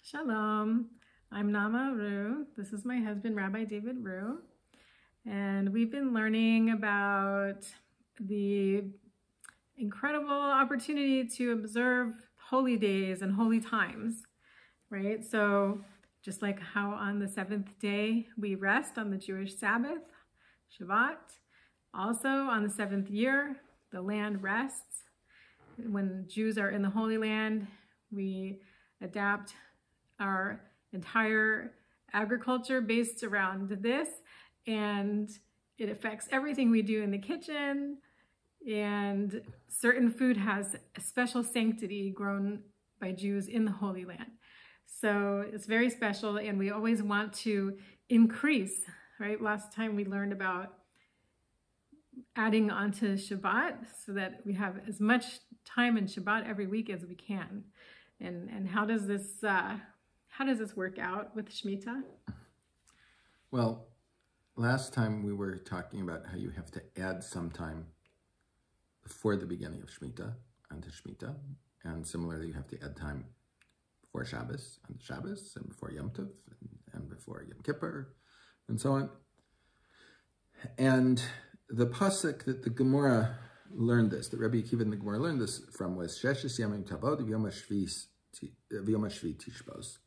Shalom, I'm Nama Rue. This is my husband, Rabbi David Rue. And we've been learning about the incredible opportunity to observe holy days and holy times, right? So just like how on the seventh day we rest on the Jewish Sabbath, Shabbat, also on the seventh year, the land rests. When Jews are in the Holy Land, we adapt our entire agriculture based around this, and it affects everything we do in the kitchen, and certain food has a special sanctity grown by Jews in the Holy Land. So it's very special, and we always want to increase, right? Last time we learned about adding onto Shabbat so that we have as much time in Shabbat every week as we can. And how does this work out with Shemitah? Well, last time we were talking about how you have to add some time before the beginning of Shemitah onto Shemitah, and similarly you have to add time before Shabbos onto Shabbos, and before Yom Tov, and before Yom Kippur, and so on. And the pasuk that the Gemara learned this, that Rabbi Akiva and the Gemara learned this from, was Sheshes Yamim Tavod V'Yom HaShvi Tishbos.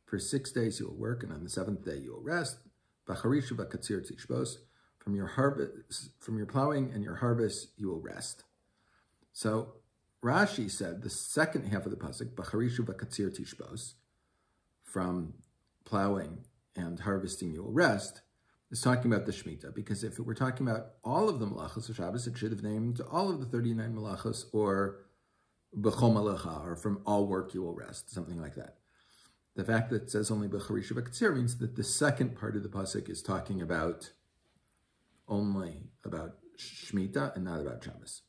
For 6 days you will work, and on the seventh day you will rest. B'charishu v'katzir tishbos. From your harvest, from your plowing and your harvest, you will rest. So Rashi said the second half of the pasuk, B'charishu v'katzir tishbos, from plowing and harvesting you will rest, is talking about the Shemitah, because if it were talking about all of the malachos of Shabbos, it should have named all of the 39 malachos, or b'chol malacha, or from all work you will rest, something like that. The fact that it says only b'charishu v'katzir means that the second part of the pasuk is talking about only about Shemitah and not about Shabbos.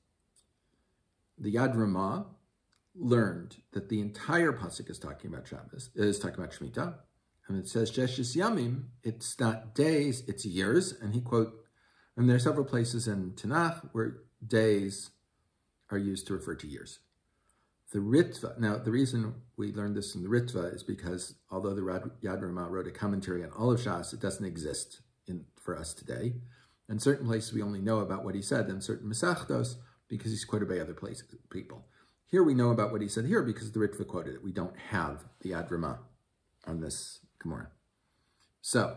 The Yad Ramah learned that the entire pasuk is talking about Shabbos, is talking about Shemitah. And it says, Sheshes Yamim, it's not days, it's years. And and there are several places in Tanakh where days are used to refer to years. The Ritva, now the reason we learned this in the Ritva is because although the Yad Ramah wrote a commentary on all of Shas, it doesn't exist for us today. In certain places we only know about what he said, and certain Masechtos because he's quoted by other people. Here we know about what he said here because the Ritva quoted it. We don't have the Yad Ramah on this Gemara. So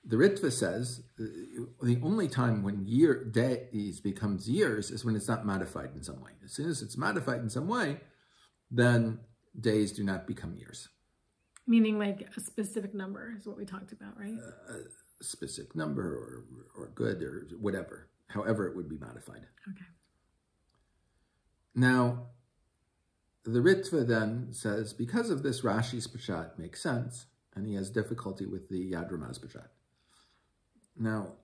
the Ritva says the only time when days becomes years is when it's not modified in some way. As soon as it's modified in some way, then days do not become years. Meaning like a specific number is what we talked about, right? A specific number or good or whatever, however it would be modified. Okay. Now, the Ritva then says, because of this, Rashi's Peshat makes sense, and he has difficulty with the Yad Ramah's Peshat. Now,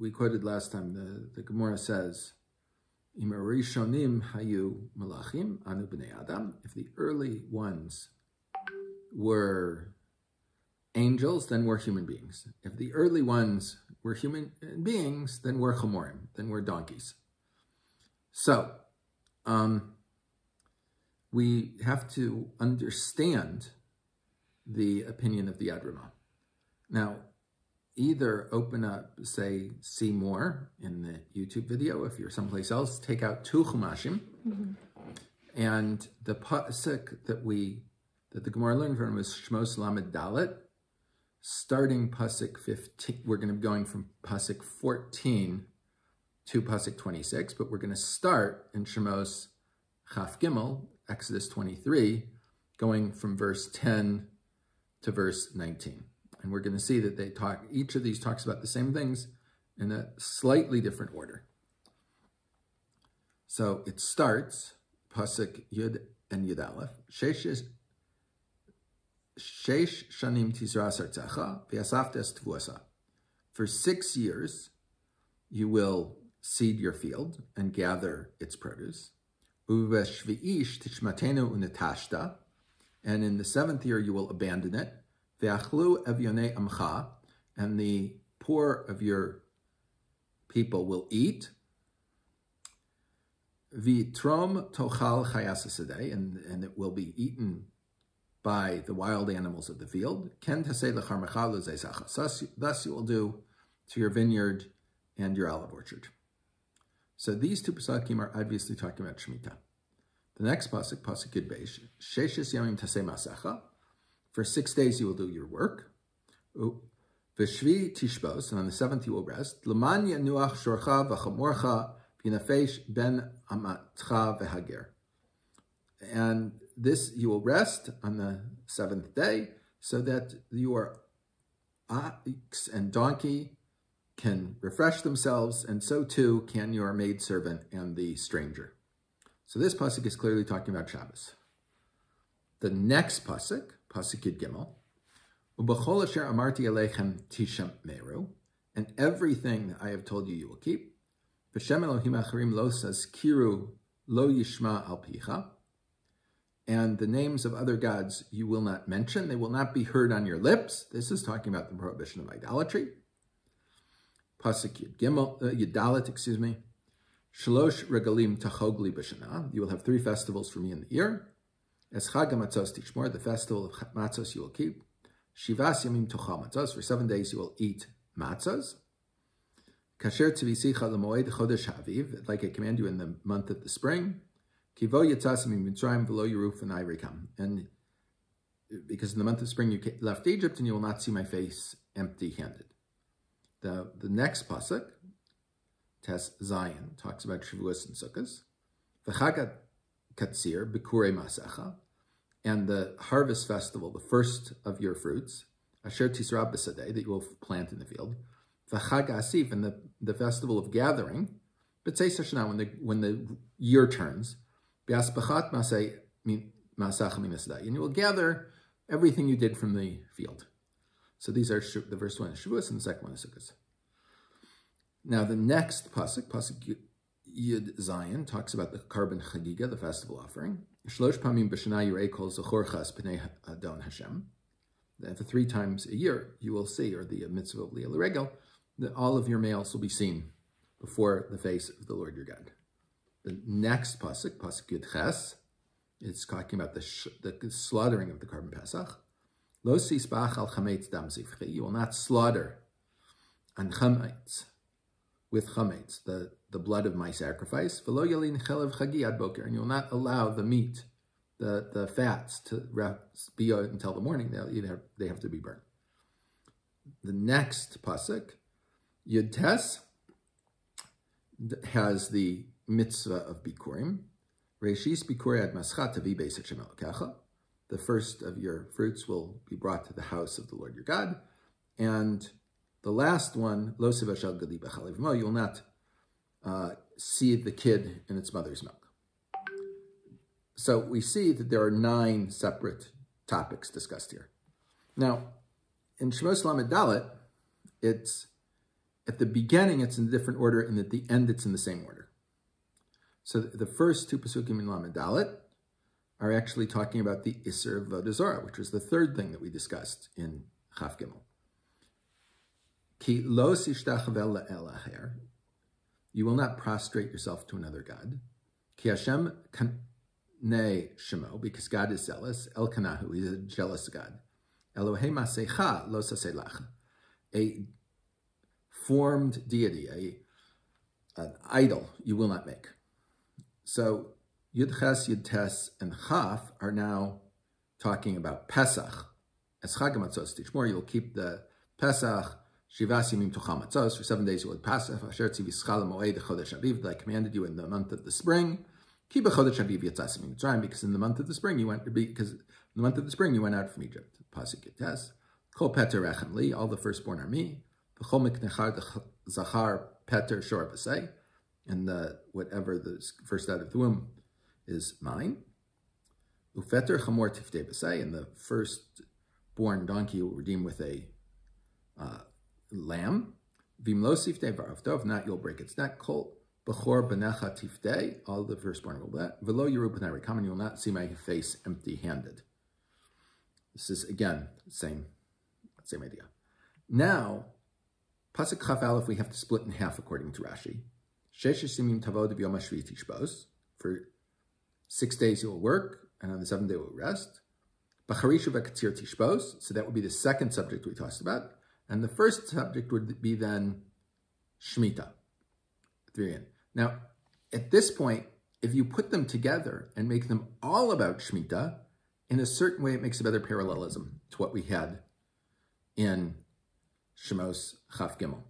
we quoted last time, the Gemara says, Im Rishonim hayu malachim anu b'nei Adam. If the early ones were angels, then we're human beings. If the early ones were human beings, then we're chomorim, then we're donkeys. So, we have to understand the opinion of the Yad Ramah. Now, either open up, say, see more in the YouTube video. If you're someplace else, take out 2 chumashim. Mm-hmm. And the pasuk that the Gemara learned from was Shmos Lamed Dalet. Starting pasuk 15, we're going to be going from pasuk 14 to pasuk 26, but we're going to start in Shmos Chaf Gimel, Exodus 23, going from verse 10 to verse 19. And we're going to see that each of these talks about the same things in a slightly different order. So it starts, pasuk Yud and Yud Aleph, Sheish shanim tizra sartzecha v'yasaftes tvuasa. For 6 years you will seed your field and gather its produce. Uveshvi'ish tishmatenu unetashta, and in the 7th year you will abandon it. Ve'achlu evyonei amcha, and the poor of your people will eat. V'trom tochal chayas hasadeh, and it will be eaten by the wild animals of the field. Thus you will do to your vineyard and your olive orchard. So these two pasakim are obviously talking about Shemitah. The next pasuk, pasuk Yud Beis, Sheshes Yamim Tasei Masecha. For 6 days you will do your work. V'shvi Tishbos, and on the 7th you will rest. L'man yanuach shorcha v'chamorcha v'nafesh ben amatcha v'hager. And this you will rest on the 7th day, so that your ox and donkey can refresh themselves, and so too can your maidservant and the stranger. So this pasuk is clearly talking about Shabbos. The next pasuk, pasuk Yud Gimel, Ubechol asher amarti aleichem tisham meru, and everything that I have told you, you will keep. V'shem Elohim acharim lo saskiru lo yishma al picha, and the names of other gods you will not mention; they will not be heard on your lips. This is talking about the prohibition of idolatry. Pasuk Yud Gimel, Yud Dalet, excuse me. Shalosh regalim tachogli b'shana. You will have 3 festivals for me in the year. Es Chag HaMatzos tishmor, the festival of matzos you will keep. Shivas yamim tocha matzos, for 7 days you will eat matzos. Kasher tzivisicha l'moed chodesh ha'aviv, like I command you in the month of the spring. Kivo yitzasim mitzrayim v'lo yeruf v'nai rikam. And because in the month of spring you left Egypt, and you will not see my face empty-handed. The next pasuk, Tes Zion, talks about Shavuos and Sukkos. V'chag katsir b'kurei masecha, and the harvest festival, the first of your fruits, asher tisra b'sadeh, that you will plant in the field. V'chag asif, and the festival of gathering, b'tzei sashana, when the year turns, b'aspachat masecha minasadeh, and you will gather everything you did from the field. So these are the first one is Shavuos, and the second one is Sukkos. Now the next pasuk, pasuk Yud Zion, talks about the Karban Chagiga, the festival offering. Shlosh pamim b'shana yirei kol zochorchas p'nei Adon Hashem. That for 3 times a year you will see, or the mitzvah of Liel Regel, that all of your males will be seen before the face of the Lord your God. The next pasuk, pasuk Yud Ches, it's talking about the slaughtering of the Karban Pesach. Lo sisbach al chametz dam zivchi. You will not slaughter on chametz, with chametz, the blood of my sacrifice. V'lo yalin chelev chagi ad boker. And you will not allow the meat, the fats, to be until the morning. They have to be burned. The next pasuk, Yud Tes, has the mitzvah of bikurim. Reishis bikurei ad maschat tavi beis Hashem Elokecha. The first of your fruits will be brought to the house of the Lord your God. And the last one, Lo sevashal gadi b'chalev mo, you will not seed the kid in its mother's milk. So we see that there are 9 separate topics discussed here. Now, in Shemos Lamed Dalet, it's at the beginning it's in a different order, and at the end it's in the same order. So the first 2 Pesukim in Lamed Dalet are actually talking about the Isser of Avodah Zarah, which was the 3rd thing that we discussed in Chaf Gimel. Ki lo sishtachvel le'el acher. You will not prostrate yourself to another god. Ki Hashem kanei shemo, because God is zealous. El kanahu, He's a jealous God. Elohei masecha lo saselach. A formed deity, an idol, you will not make. So Yud Ches, Yud Tes, and Chaf are now talking about Pesach. As Chag HaMatzos tishmor, you will keep the Pesach, Shivas Yamim Tocha Matzos, for 7 days you will Pesach, Asher Tzivischa L'moed Chodesh Aviv, that I commanded you in the month of the spring. Ki b'Chodesh Aviv Yatzasim Mitzrayim, because in the month of the spring you went out from Egypt. Pasuk Yud Tes. Kol Peter Rechem Li, all the firstborn are me. V'chol Miknechar Zachar Peter Shor V'sei, and whatever the first out of the womb is mine. Ufeter chamor tiftei b'sei, and the firstborn donkey will redeem with a lamb. Vim lo siftei v'avtov, not you'll break its neck. Kol b'chor b'necha tiftei, all the firstborn will that. V'lo yeru b'nei rikam, and you will not see my face empty-handed. This is again same idea. Now, pasuk Chaf Aleph we have to split in half according to Rashi. Sheshes yamim tavod b'yom hashvi tishbos, for 6 days you will work, and on the 7th day you will rest. Bacharisha v'katzir tishbos. So that would be the second subject we talked about. And the first subject would be then Shemitah. At the very end. Now, at this point, if you put them together and make them all about Shemitah, in a certain way, it makes a better parallelism to what we had in Shemos Chaf Gimel.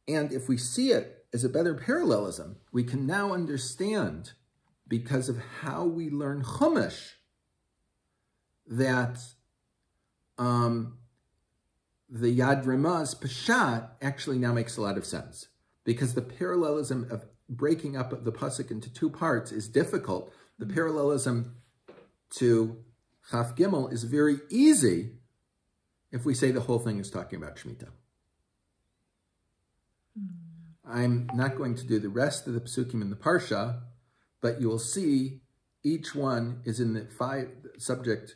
And if we see it as a better parallelism, we can now understand, because of how we learn Chumash, that the Yad Ramah's Peshat actually now makes a lot of sense. Because the parallelism of breaking up the pasuk into two parts is difficult. The parallelism to Chaf Gimel is very easy if we say the whole thing is talking about Shemitah. I'm not going to do the rest of the psukim in the Parsha, but you will see each one is in the 5 subject.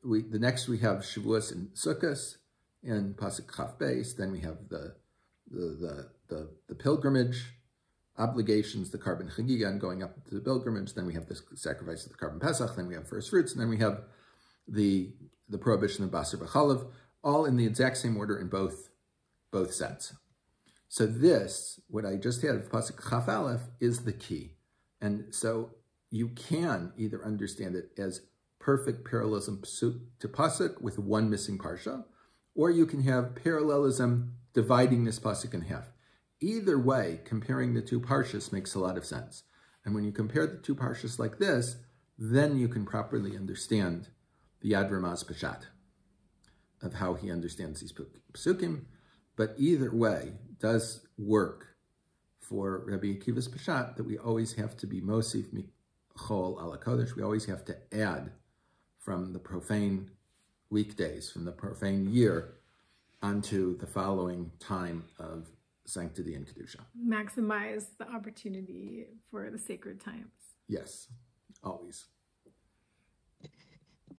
The next we have Shavuos and Sukkos and pasuk Chaf Beis. Then we have the pilgrimage obligations, the Karban Chagiga, and going up to the pilgrimage. Then we have the sacrifice of the Karban Pesach. Then we have first fruits, and then we have the prohibition of Basar B'Chalav, all in the exact same order in both sets. So this, what I just had of pasuk Chaf Aleph, is the key, and so you can either understand it as perfect parallelism pasuk to pasuk with one missing parsha, or you can have parallelism dividing this pasuk in half. Either way, comparing the two parshas makes a lot of sense. And when you compare the two parshas like this, then you can properly understand the Yad Ramah's Peshat, of how he understands these psukim. But either way does work for Rabbi Akiva's Peshat, that we always have to be Mosif Michol ala Kodesh. We always have to add from the profane weekdays, from the profane year, onto the following time of sanctity and Kedusha. Maximize the opportunity for the sacred times. Yes, always.